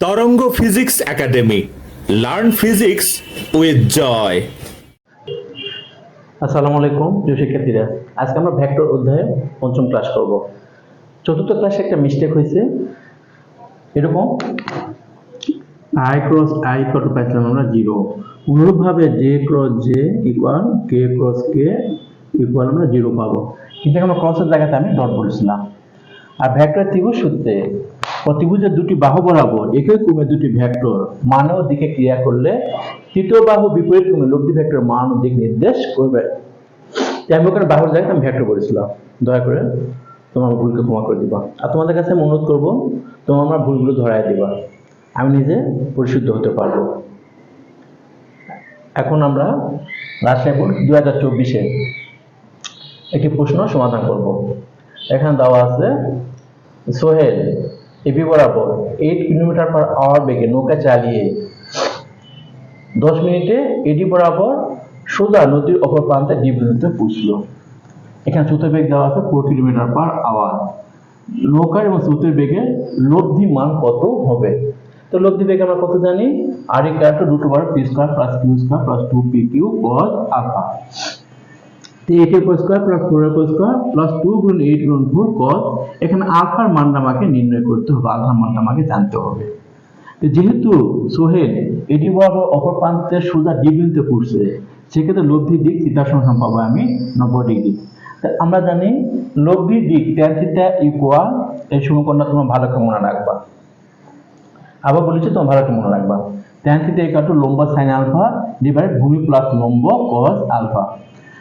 তরঙ্গ physics academy, learn physics with Joy. আসসালামু আলাইকুম প্রিয় শিক্ষার্থীরা, আজকে আমরা ভেক্টর অধ্যায়ে পঞ্চম ক্লাস করব। চতুর্থ ক্লাসে একটা মিস্টেক হয়েছে, এরকম I cross I equal to পাইছিলাম আমরা 0। অনুরূপভাবে জে ক্রস জে ইকুয়াল কে ক্রস কে ইকুয়াল আমরা 0 পাবো, কিন্তু আমরা ক্রসের জায়গাতে আমি ডট বলেছিলাম। আর ভেক্টর ত্রিভুজ সূত্রে ত্রিভুজের দুটি বাহু বরাবর একই ক্রমে দুটি ভেক্টর মান ও দিকে ক্রিয়া করলে তৃতীয় বাহু বিপরীত ক্রমে লব্ধি ভেক্টর মান ও দিক নির্দেশ করবে। আমি ওখানে বাহুর জায়গায় আমি ভেক্টর বলেছিলাম। দয়া করে তোমার ভুলকে ক্ষমা করে দিবা, আর তোমাদের কাছে আমি অনুরোধ করবো তোমার আমার ভুলগুলো ধরাই দিবা, আমি নিজে পরিশুদ্ধ হতে পারবো। এখন আমরা রাজশাহী বোর্ড 2024-এর একটি প্রশ্ন সমাধান করব। এখানে দেওয়া আছে, সোহেল এবি বরাবর 8 কিলোমিটার/আওয়ার বেগে নৌকা চালিয়ে 10 মিনিটে এডি বরাবর সোজা নদীর অপর প্রান্তে ডি বিন্দুতে পৌঁছলো। এখানে স্রোতের বেগ দেওয়া আছে 4 কিলোমিটার/আওয়ার। নৌকার এবং স্রোতের বেগের লব্ধি মান কত হবে? তো লব্ধি বেগ আমরা কত জানি, আর equal to √p² + q² + 2pq cos alpha. তো 8a² + 4a² + 2 × 8 × 4 cos। এখানে আলফার মানটা আমাকে নির্ণয় করতে হবে, আলফার মানটা আমাকে জানতে হবে। যেহেতু সোহেল এডি বরাবর অপর প্রান্তে সোজা ডি বিন্দুতে পড়ছে, সেক্ষেত্রে লব্ধি দিক থিটা সমান পাবো আমি 90 ডিগ্রি। আমরা জানি লব্ধি দিক tan থিটা ইকুয়াল, এই সমীকরণটা তোমরা ভালো করে মনে রাখবা। আবার বলেছি তোমরা ভালো করে মনে রাখবা, tan থিটা ইকুয়াল টু লম্ব sin আলফা ডিভাইডেড ভূমি প্লাস লম্ব cos আলফা।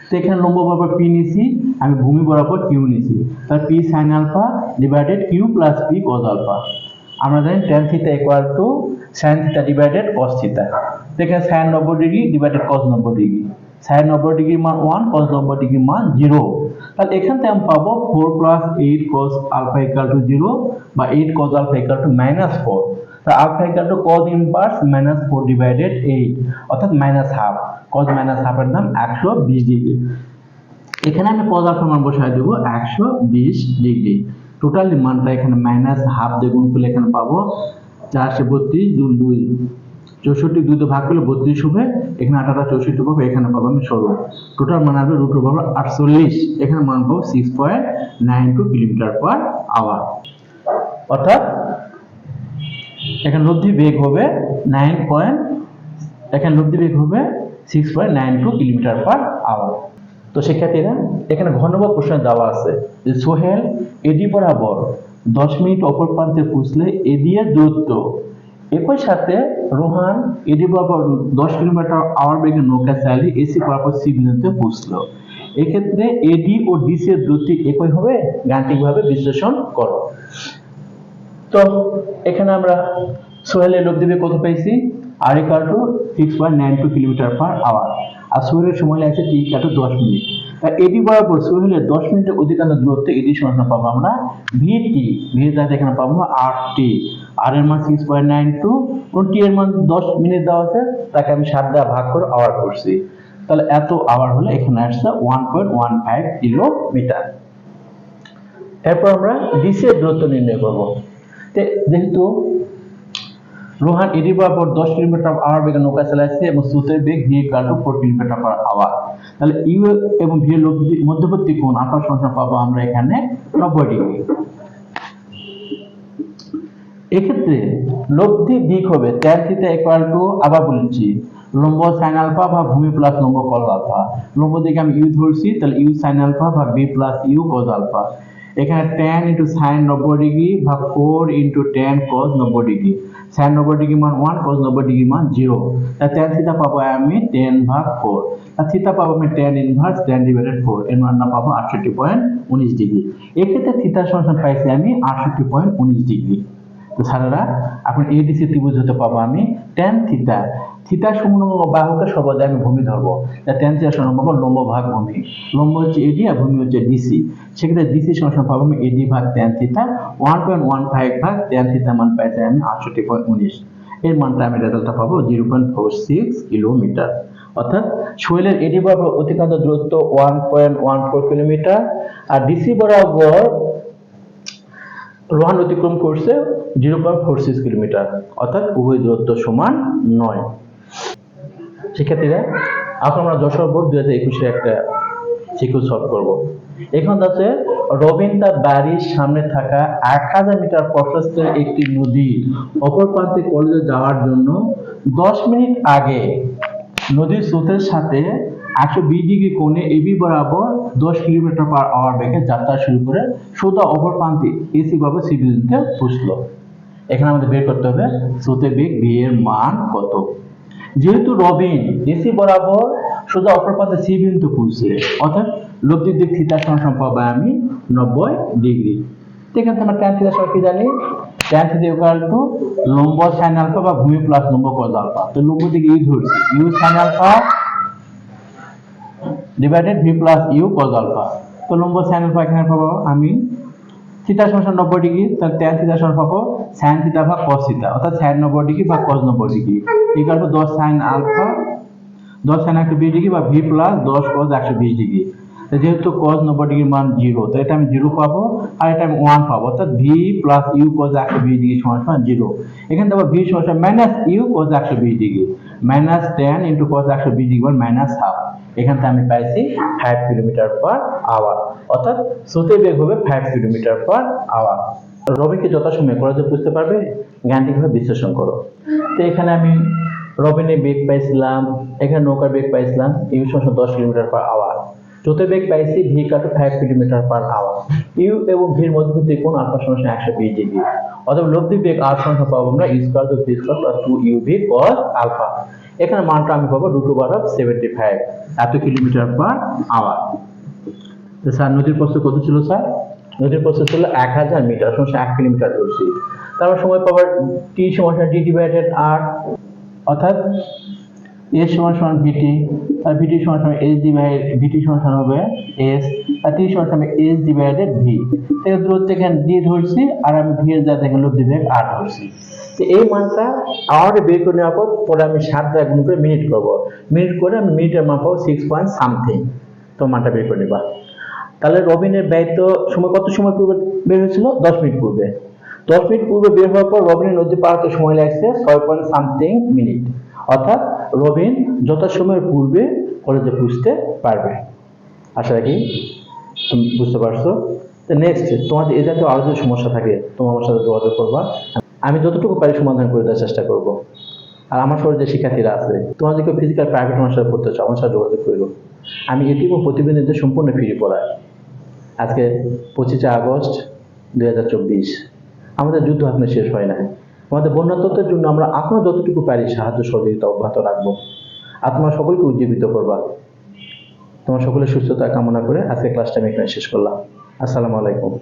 তো এখানে লম্ব বরাবর p নিছি, আমি ভূমি বরাবর q নিছি, তাহলে p sin alpha divided q plus p cos alpha. আমরা জানি tan theta equal to sin theta divided cos theta. তো এখানে sin 90 ডিগ্রি ডিভাইডেড cos 90 ডিগ্রি, sin 90 ডিগ্রি মান 1, cos 90 ডিগ্রি মান 0। তাহলে এখান থেকে আমি পাবো 4 + 8 cos আলফা ইকুয়াল টু 0 বা 8 cos আলফা ইকুয়াল টু -4। তা alpha equal to cos inverse -4 divided 8, অর্থাৎ -হাফ। cos -হাফ এর দাম 120 ডিগ্রি। এখানে আমি cos আলফা মান বসায় দেব 120 ডিগ্রি। টোটাল মানটা এখানে -হাফ দিয়ে গুণ করলে এখানে পাবো 432 × 2 64, 2 দিয়ে ভাগ করলে 32 হবে, এখানে 8 8 64 পাবো, এখানে পাবো আমি 16। টোটাল মান আসবে √48, এখানে মান পাবো 6.92 কিলোমিটার/আওয়ার। অর্থাৎ এখানে লব্ধি বেগ হবে 6.92 কিলোমিটার/আওয়ার। তো শিক্ষার্থীরা, এখানে ঘ নম্বর প্রশ্নে দেওয়া আছে যে সোহেল এডি বরাবর 10 মিনিট অপর প্রান্তে পৌঁছলে এডি এর দূরত্ব, একই সাথে রোহান এডি বরাবর 10 কিলোমিটার/আওয়ার বেগে নৌকা চালিয়ে এসি বরাবর সি বিন্দুতে পৌঁছলো। এক্ষেত্রে এডি ও ডিসি এর দূরত্ব একই হবে, গাণিতিকভাবে বিশ্লেষণ করো। তো এখানে আমরা সোহেলের লব্ধি বেগ কত পেয়েছি, আর ইকুয়াল টু 6.92 কিলোমিটার/আওয়ার, আর সোহেলের সময় লাগছে t ইকুয়াল টু 10 মিনিট। তাই এডি বরাবর সোহেলের 10 মিনিটের অধিকাংশ দূরত্ব এডি সমান পাবো আমরা ভিটি, ভির জায়গায় এখানে পাবো RT, আর এর মান 6.92, এবং টি এর মান 10 মিনিট দেওয়া আছে, তাকে আমি 7 দ্বারা ভাগ করে আওয়ার করছি, তাহলে এত আওয়ার হলে এখানে আসছে 1.15 কিলোমিটার। এরপর আমরা ডিসি এর দূরত্ব নির্ণয় করব। যেহেতু রোহান এডি বরাবর 10 কিলোমিটার/আওয়ার বেগে নৌকা চালাচ্ছে এবং স্রোতের বেগ v ইকুয়াল টু 4 কিলোমিটার/আওয়ার, তাহলে ইউ এবং ভি এর মধ্যবর্তী কোণ আলফা সমান পাবো আমরা এখানে 90 ডিগ্রি। এক্ষেত্রে লব্ধি দিক হবে tan থিটা ইকুয়াল টু, আবার বলেছি, লম্ব sin আলফা বা ভূমি প্লাস লম্ব cos আলফা। লম্ব দিকে আমি ইউ ধরছি, তাহলে ইউ sin আলফা বা b plus u cos alpha. এখানে tan × sin 90 ডিগ্রি বা 4 × tan cos 90 degree. sin 90 degree মান 1, cos 90 ডিগ্রি মান 0। তাহলে tan থিটা পাবো আমি 10/4, আর থিটা পাবো আমি tan ইনভার্স tan ডিভাইডেড 4, এর মানটা পাবো 68.19 ডিগ্রি। এক্ষেত্রে থিটা সমান পাইছি আমি 68.19 ডিগ্রি। তো স্যারেরা, এখন এডিসি ত্রিভুজ হতে পাবো আমি tan থিটা, থিটা সমলম্ব বাহুকে সর্বদা আমি ভূমি ধরবো, tan থিটা সমান পাবো লম্ব ভাগ ভূমি, লম্ব হচ্ছে এডি আর ভূমি হচ্ছে ডিসি। সেক্ষেত্রে ডিসি সমান পাবো আমি এডি ভাগ tan থিটা, 1.15 ভাগ tan থিটা মান পাইছি আমি 68.19, এর মানটা আমি রেজাল্টটা পাবো 0.46 কিলোমিটার। অর্থাৎ সোহেলের এডি বরাবর অতিক্রান্ত দূরত্ব 1.14 কিলোমিটার, আর ডিসি বরাবর রোহান অতিক্রম করছে 0.46 কিলোমিটার, অর্থাৎ উভয় দূরত্ব সমান নয়। শিক্ষার্থীরা, এখন আমরা যশোর বোর্ড 2021-এর একটা সিকিউ সলভ করব। এখন আছে রবিন তার বাড়ির সামনে থাকা 1000 মিটার প্রশস্তের একটি নদীর অপর প্রান্তে কলেজে যাওয়ার জন্য 10 মিনিট আগে নদীর স্রোতের সাথে 120 ডিগ্রি কোণে এবি বরাবর 10 কিলোমিটার পার আওয়ার বেগে যাত্রা শুরু করে সোজা অপর প্রান্তে এসি ভাবে সি বিন্দুতে পৌঁছলো। এখানে আমাদের বের করতে হবে স্রোতের বেগ ভি এর মান কত। যেহেতু রবিন এসি বরাবর সোজা অপর প্রান্তে সি বিন্দুতে পৌঁছে, অর্থাৎ লব্ধির দিক থিটা সমান পাবো আমি 90 ডিগ্রি। এখান থেকে আমরা ট্যান থিটা সমান কি জানি? ট্যান থিটা ইকুয়াল টু লম্ব সাইন আলফা বা ভূমি প্লাস লম্ব কস আলফা। তো লম্ব দিকে ইউ ধরছি, u sine alpha divided v plus u cos alpha. তো লম্ব সাইন আলফা এখানে পাবো আমি থিটা সমান 90 ডিগ্রি, তাহলে ট্যান থিটা সমান পাবো সাইন থিটা বা কস থিটা, অর্থাৎ সাইন 90 ডিগ্রি বা cos 90 degree equal to 10 sine alpha 10 sine 120 degree বা ভি প্লাস 10 কস 120 ডিগ্রি। যেহেতু cos 90 ডিগ্রির মান 0, তো এটা আমি 0 পাবো আর এটা আমি 1 পাবো, অর্থাৎ v plus u cos 120 degree সমান 0। এখানে দেখো v সমান minus u cos 120 degree minus tan into cos 120 degree minus half. এখান থেকে আমি পাইছি 5 কিলোমিটার পার আওয়ার, অর্থাৎ স্রোতের বেগ হবে 5 কিলোমিটার পার আওয়ার। রবিনকে যথাসময়ে কলেজে বুঝতে পারবে, গাণিতিকভাবে বিশ্লেষণ করো। তো এখানে আমি রবিনের বেগ পাইছিলাম, এখানে নৌকার বেগ পাইছিলাম u সমান 10 কিলোমিটার পার আওয়ার। স্রোতের বেগ পাইছি v equal to 5 kilometre per hour. u এবং v এর মধ্যবর্তী কোণ আলফা সমান 120 ডিগ্রি। অতএব লব্ধি বেগ r সমান পাবো আমরা u স্কয়ার যোগ v square plus 2uv cos alpha. এখানে মানটা আমি পাবো √75 এত কিলোমিটার পার আওয়ার। তো স্যার নদীর প্রস্থ কত ছিল স্যার? নদীর প্রস্থ ছিল 1000 মিটার, সমান 1 কিলোমিটার ধরছি। তারপর সময় পাবো t সমান d ডিভাইডেড r, অর্থাৎ s সমান সমান vt, আর vt সমান সমান s ডিভাইড vt সমান সমান হবে s, আর t সমান সমান s ডিভাইডেড v। তাহলে দূরত্ব এখানে d ধরছি আর আমি v এর জায়গায় এখানে লব্ধি বেগ r ধরছি। তো এই মানটা আওয়ারে বের করে নেওয়ার পরে আমি 7 দ্বারা গুণ করে মিনিট করব। মিনিট করে আমি মিনিটের মান পাবো 6 পয়েন্ট সামথিং। তো মানটা বের করে নিবা। তাহলে রবিনের ব্যয়িত সময় কত সময় পূর্বে বের হয়েছিল? 10 মিনিট পূর্বে। 10 মিনিট পূর্বে বের হওয়ার পর রবিনের নদী পার হতে সময় লাগছে 6 পয়েন্ট সামথিং মিনিট, অর্থাৎ রবিন যথাসময়ের পূর্বে কলেজে পৌঁছতে পারবে। আশা রাখি তুমি বুঝতে পারছো। তো নেক্সট তোমাদের এই জাতীয় আরো যদি সমস্যা থাকে তোমার আমার সাথে যোগাযোগ করবা, আমি যতটুকু পারি সমাধান করে দেওয়ার চেষ্টা করব। আর আমার সঙ্গে যে শিক্ষার্থীরা আছে তোমরা যদি ফিজিক্যাল প্রাইভেট আমার সাথে পড়তে চাও আমার সাথে যোগাযোগ করো। আমি এটিও প্রতিদিনের সম্পূর্ণ ফ্রি পড়াই। আজকে 25 আগস্ট 2024, আমাদের যুদ্ধ এখনো শেষ হয় না। আমাদের বন্যা তত্ত্বের জন্য আমরা এখনো যতটুকু পারি সাহায্য সহযোগিতা অব্যাহত রাখবো। আর তোমার সকলকে উজ্জীবিত করবা। তোমার সকলের সুস্থতা কামনা করে আজকে ক্লাসটা আমি এখানে শেষ করলাম। আসসালামু আলাইকুম।